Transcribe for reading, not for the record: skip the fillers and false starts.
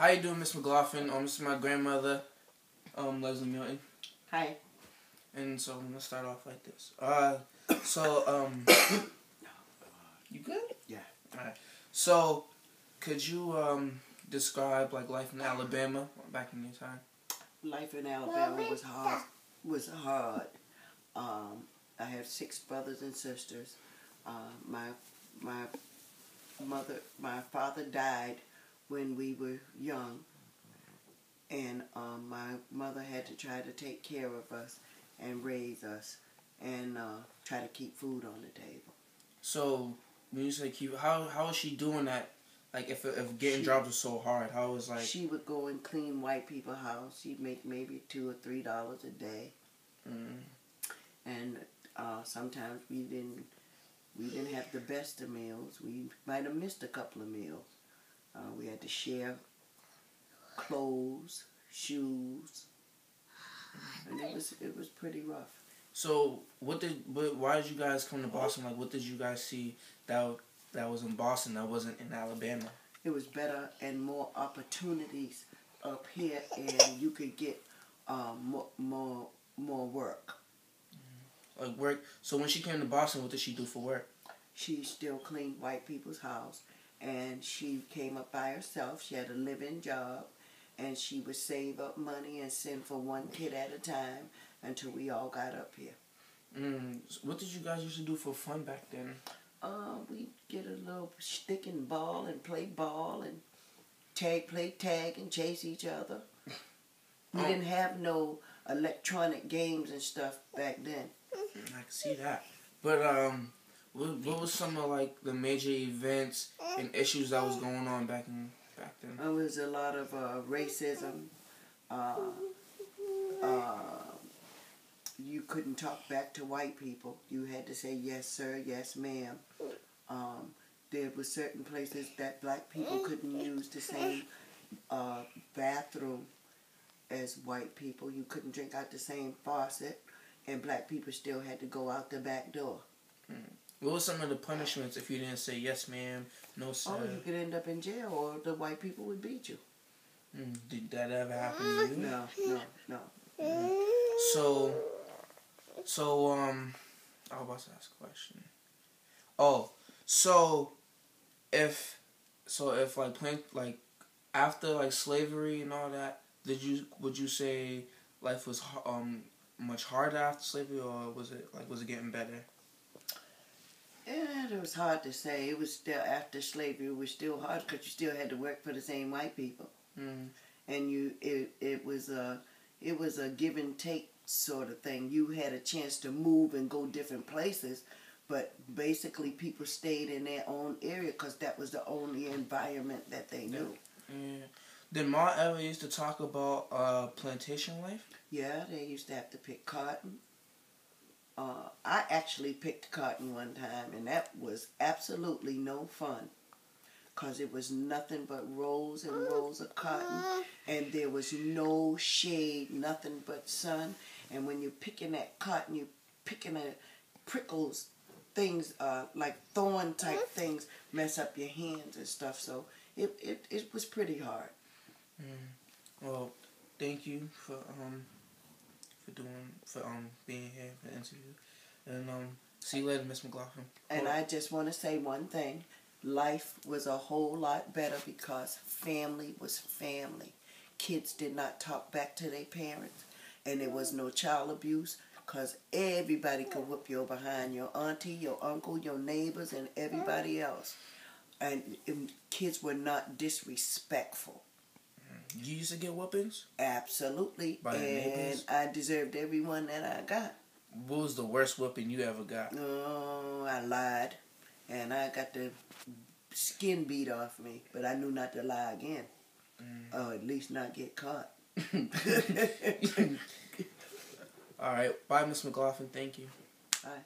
How you doing, Miss McLaughlin? This is my grandmother, Leslie Milton. Hi. And so I'm gonna start off like this. You good? Yeah. Alright. So, could you describe like life in Alabama back in your time? Life in Alabama was hard. I have 6 brothers and sisters. My father died when we were young, and my mother had to try to take care of us and raise us and try to keep food on the table. So, when you say keep, how is she doing that? Like, if getting jobs was so hard, how was like? She would go and clean white people's house. She'd make maybe $2 or $3 a day, and sometimes we didn't have the best of meals. We might have missed a couple of meals. We had to share clothes, shoes, and it was pretty rough. So, why did you guys come to Boston? Like, what did you guys see that was in Boston that wasn't in Alabama? It was better and more opportunities up here, and you could get more work. Like work. So when she came to Boston, what did she do for work? She still cleaned white people's house, and she came up by herself. She had a living job, and she would save up money and send for one kid at a time until we all got up here. What did you guys used to do for fun back then? We'd get a little stick and ball and play ball and play tag and chase each other. We didn't have no electronic games and stuff back then. I can see that. But what was some of like the major events and issues that was going on back then? There was a lot of racism. You couldn't talk back to white people. You had to say yes sir, yes ma'am. There were certain places that black people couldn't use the same bathroom as white people. You couldn't drink out the same faucet, and black people still had to go out the back door. What were some of the punishments if you didn't say yes ma'am, no sir? Oh, you could end up in jail, or the white people would beat you. Did that ever happen to you? No. So I was about to ask a question. If like after like slavery and all that, would you say life was much harder after slavery, or was it getting better? It was hard to say. It was still after slavery. It was still hard because you still had to work for the same white people, and it was a give and take sort of thing. You had a chance to move and go different places, but basically people stayed in their own area because that was the only environment that they knew. Yeah. Did Ma ever used to talk about plantation life? Yeah, they used to have to pick cotton. I actually picked cotton one time, and that was absolutely no fun because it was nothing but rows and rows of cotton, and there was no shade, nothing but sun. And when you're picking that cotton, you're picking prickles, things like thorn type things mess up your hands and stuff. So it was pretty hard. Well, thank you for being here for the interview, and see you later, Miss McLaughlin. And I just want to say one thing: life was a whole lot better because family was family. Kids did not talk back to their parents, and there was no child abuse because everybody could whoop your behind, your auntie, your uncle, your neighbors, and everybody else. And kids were not disrespectful. You used to get whoopings? Absolutely. By your neighbors? And I deserved every one that I got. What was the worst whooping you ever got? Oh, I lied. And I got the skin beat off me. But I knew not to lie again. Or at least not get caught. Alright. Bye, Miss McLaughlin. Thank you. Bye.